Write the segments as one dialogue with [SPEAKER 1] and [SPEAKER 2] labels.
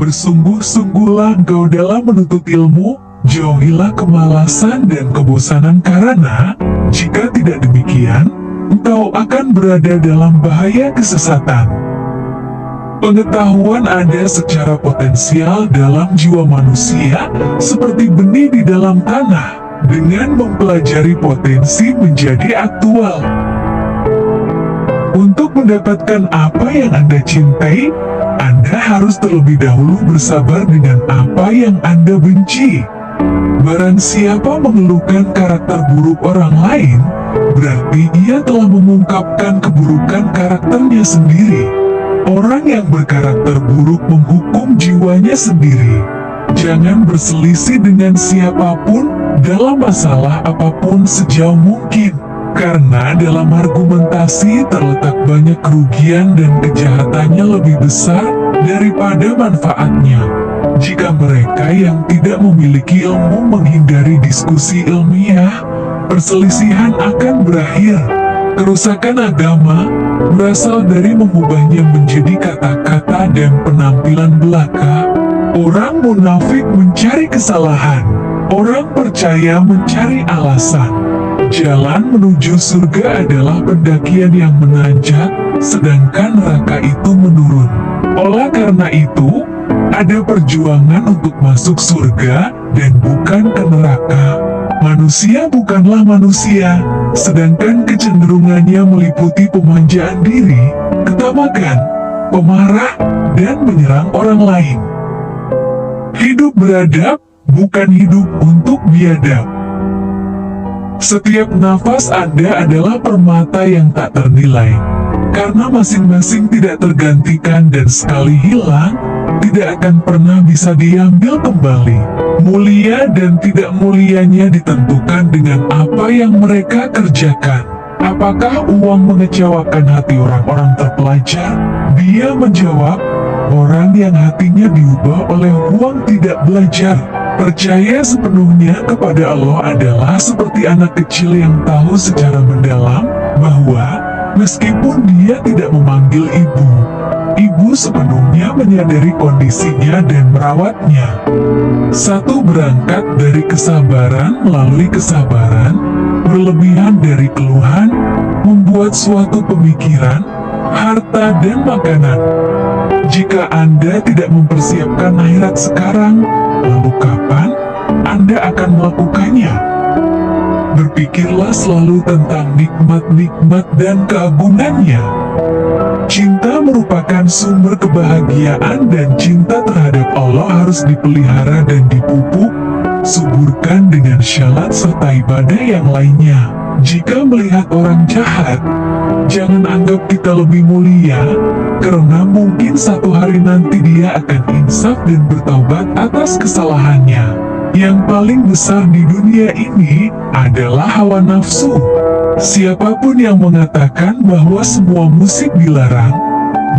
[SPEAKER 1] Bersungguh-sungguhlah engkau dalam menuntut ilmu, jauhilah kemalasan dan kebosanan karena, jika tidak demikian, engkau akan berada dalam bahaya kesesatan. Pengetahuan ada secara potensial dalam jiwa manusia, seperti benih di dalam tanah. Dengan mempelajari potensi menjadi aktual. Untuk mendapatkan apa yang Anda cintai, Anda harus terlebih dahulu bersabar dengan apa yang Anda benci. Barang siapa mengeluhkan karakter buruk orang lain, berarti ia telah mengungkapkan keburukan karakternya sendiri. Orang yang berkarakter buruk menghukum jiwanya sendiri. Jangan berselisih dengan siapapun dalam masalah apapun sejauh mungkin, karena dalam argumentasi terletak banyak kerugian dan kejahatannya lebih besar daripada manfaatnya. Jika mereka yang tidak memiliki ilmu menghindari diskusi ilmiah, perselisihan akan berakhir. Kerusakan agama berasal dari mengubahnya menjadi kata-kata dan penampilan belaka. Orang munafik mencari kesalahan, orang percaya mencari alasan. Jalan menuju surga adalah pendakian yang menanjak, sedangkan neraka itu menurun. Oleh karena itu, ada perjuangan untuk masuk surga dan bukan ke neraka. Manusia bukanlah manusia, sedangkan kecenderungannya meliputi pemanjaan diri, ketamakan, pemarah, dan menyerang orang lain. Hidup beradab, bukan hidup untuk biadab. Setiap nafas Anda adalah permata yang tak ternilai. Karena masing-masing tidak tergantikan dan sekali hilang, tidak akan pernah bisa diambil kembali. Mulia dan tidak mulianya ditentukan dengan apa yang mereka kerjakan. Apakah uang mengecewakan hati orang-orang terpelajar? Dia menjawab, orang yang hatinya diubah oleh uang tidak belajar. Percaya sepenuhnya kepada Allah adalah seperti anak kecil yang tahu secara mendalam bahwa meskipun dia tidak memanggil ibu, ibu sepenuhnya menyadari kondisinya dan merawatnya. Satu berangkat dari kesabaran melalui kesabaran, berlebihan dari keluhan, membuat suatu pemikiran, harta dan makanan. Jika Anda tidak mempersiapkan akhirat sekarang, lalu kapan Anda akan melakukannya? Berpikirlah selalu tentang nikmat-nikmat dan keagungannya. Cinta merupakan sumber kebahagiaan dan cinta terhadap Allah harus dipelihara dan dipupuk, suburkan dengan syarat serta ibadah yang lainnya. Jika melihat orang jahat, jangan anggap kita lebih mulia, karena mungkin satu hari nanti dia akan insaf dan bertaubat atas kesalahannya. Yang paling besar di dunia ini adalah hawa nafsu. Siapapun yang mengatakan bahwa semua musik dilarang,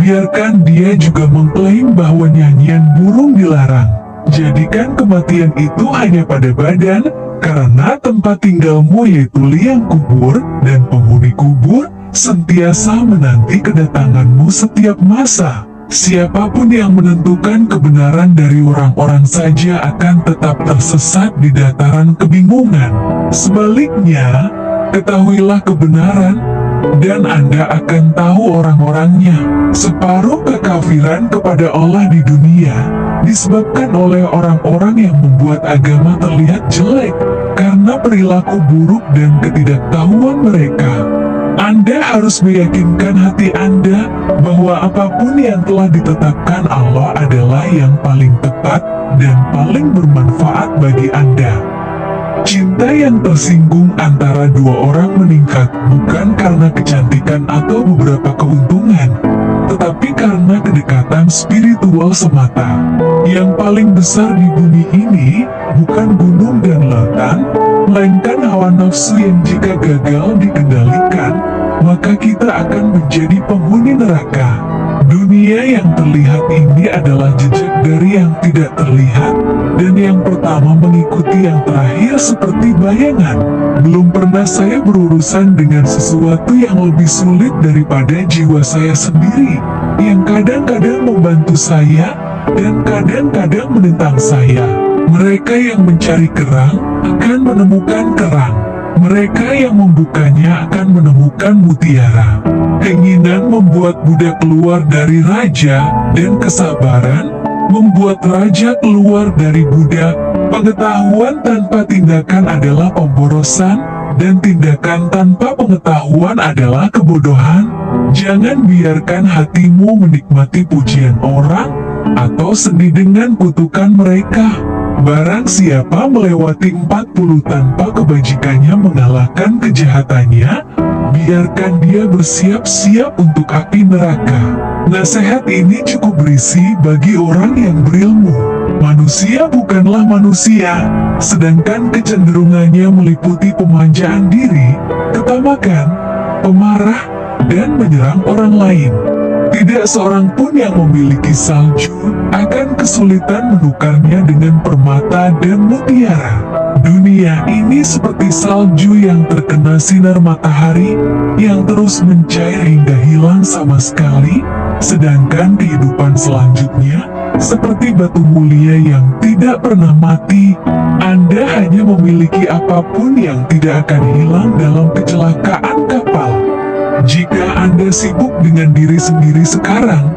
[SPEAKER 1] biarkan dia juga mengklaim bahwa nyanyian burung dilarang. Jadikan kematian itu hanya pada badan, karena tempat tinggalmu yaitu liang kubur, dan penghuni kubur sentiasa menanti kedatanganmu setiap masa. Siapapun yang menentukan kebenaran dari orang-orang saja akan tetap tersesat di dataran kebingungan. Sebaliknya, ketahuilah kebenaran, dan Anda akan tahu orang-orangnya. Separuh kekafiran kepada Allah di dunia disebabkan oleh orang-orang yang membuat agama terlihat jelek karena perilaku buruk dan ketidaktahuan mereka. Anda harus meyakinkan hati Anda bahwa apapun yang telah ditetapkan Allah adalah yang paling tepat dan paling bermanfaat bagi Anda. Cinta yang tersinggung antara dua orang meningkat bukan karena kecantikan atau beberapa keuntungan, tetapi karena kedekatan spiritual semata. Yang paling besar di bumi ini bukan gunung dan lautan, melainkan hawa nafsu yang jika gagal dikendalikan, maka kita akan menjadi penghuni neraka. Dunia yang terlihat ini adalah jejak dari yang tidak terlihat, dan yang pertama mengikuti yang terakhir seperti bayangan. Belum pernah saya berurusan dengan sesuatu yang lebih sulit daripada jiwa saya sendiri, yang kadang-kadang membantu saya, dan kadang-kadang menentang saya. Mereka yang mencari kerang akan menemukan kerang. Mereka yang membukanya akan menemukan mutiara. Keinginan membuat budak keluar dari raja, dan kesabaran membuat raja keluar dari budak. Pengetahuan tanpa tindakan adalah pemborosan, dan tindakan tanpa pengetahuan adalah kebodohan. Jangan biarkan hatimu menikmati pujian orang, atau sedih dengan kutukan mereka. Barang siapa melewati 40 tanpa kebajikannya mengalahkan kejahatannya, biarkan dia bersiap-siap untuk api neraka. Nasihat ini cukup berisi bagi orang yang berilmu. Manusia bukanlah manusia, sedangkan kecenderungannya meliputi pemanjaan diri, ketamakan, pemarah, dan menyerang orang lain. Tidak seorang pun yang memiliki salju akan kesulitan menukarnya dengan permata dan mutiara. Dunia ini seperti salju yang terkena sinar matahari yang terus mencair hingga hilang sama sekali, sedangkan kehidupan selanjutnya seperti batu mulia yang tidak pernah mati. Anda hanya memiliki apapun yang tidak akan hilang dalam kecelakaan kapal. Jika Anda sibuk dengan diri sendiri sekarang,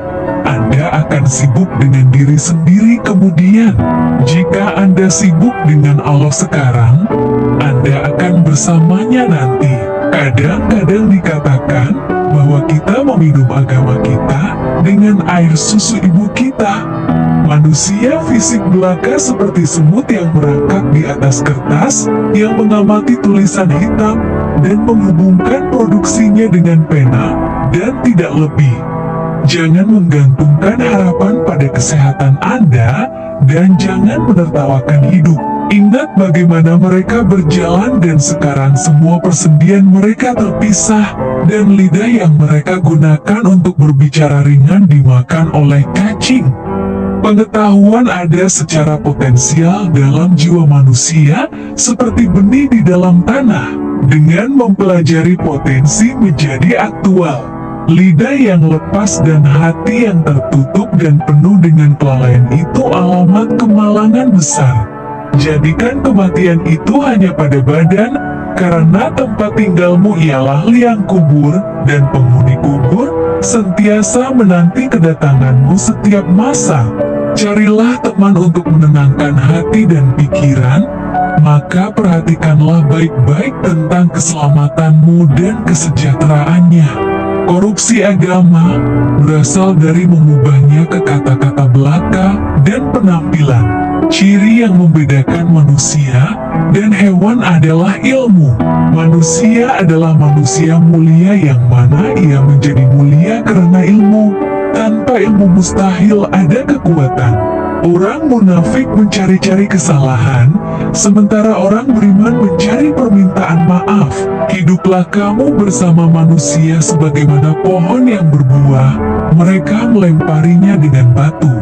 [SPEAKER 1] Anda akan sibuk dengan diri sendiri kemudian. Jika Anda sibuk dengan Allah sekarang, Anda akan bersamanya nanti. Kadang-kadang dikatakan bahwa kita meminum agama kita dengan air susu ibu kita. Manusia fisik belaka seperti semut yang merangkak di atas kertas, yang mengamati tulisan hitam, dan menghubungkan produksinya dengan pena, dan tidak lebih. Jangan menggantungkan harapan pada kesehatan Anda, dan jangan menertawakan hidup. Ingat bagaimana mereka berjalan dan sekarang semua persendian mereka terpisah, dan lidah yang mereka gunakan untuk berbicara ringan dimakan oleh cacing. Pengetahuan ada secara potensial dalam jiwa manusia, seperti benih di dalam tanah. Dengan mempelajari potensi menjadi aktual. Lidah yang lepas dan hati yang tertutup dan penuh dengan kelalaian itu alamat kemalangan besar. Jadikan kematian itu hanya pada badan, karena tempat tinggalmu ialah liang kubur, dan penghuni kubur sentiasa menanti kedatanganmu setiap masa. Carilah teman untuk menenangkan hati dan pikiran, maka perhatikanlah baik-baik tentang keselamatanmu dan kesejahteraannya. Korupsi agama berasal dari mengubahnya ke kata-kata belaka dan penampilan. Ciri yang membedakan manusia dan hewan adalah ilmu. Manusia adalah manusia mulia yang mana ia menjadi mulia karena ilmu. Tanpa ilmu mustahil ada kekuatan. Orang munafik mencari-cari kesalahan, sementara orang beriman mencari permintaan maaf. Hiduplah kamu bersama manusia sebagaimana pohon yang berbuah, mereka melemparinya dengan batu,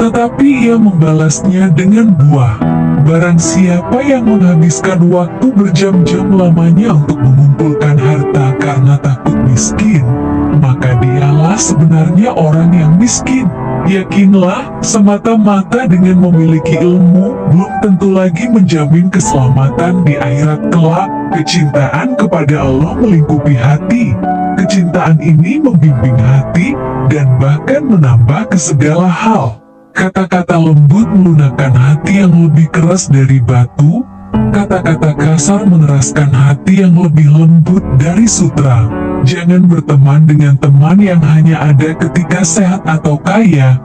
[SPEAKER 1] tetapi ia membalasnya dengan buah. Barang siapa yang menghabiskan waktu berjam-jam lamanya untuk mengumpulkan harta karena takut miskin, maka dialah sebenarnya orang yang miskin. Yakinlah, semata-mata dengan memiliki ilmu belum tentu lagi menjamin keselamatan di akhirat kelak. Kecintaan kepada Allah melingkupi hati. Kecintaan ini membimbing hati dan bahkan menambah ke segala hal. Kata-kata lembut melunakkan hati yang lebih keras dari batu. Kata-kata kasar mengeraskan hati yang lebih lembut dari sutra. Jangan berteman dengan teman yang hanya ada ketika sehat atau kaya,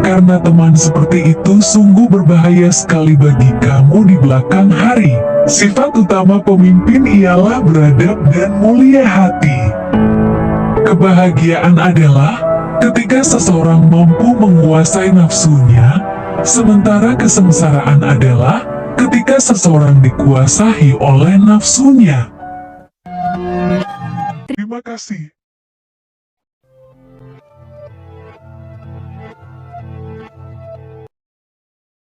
[SPEAKER 1] karena teman seperti itu sungguh berbahaya sekali bagi kamu di belakang hari. Sifat utama pemimpin ialah beradab dan mulia hati. Kebahagiaan adalah ketika seseorang mampu menguasai nafsunya, sementara kesengsaraan adalah ketika seseorang dikuasai oleh nafsunya. Terima kasih.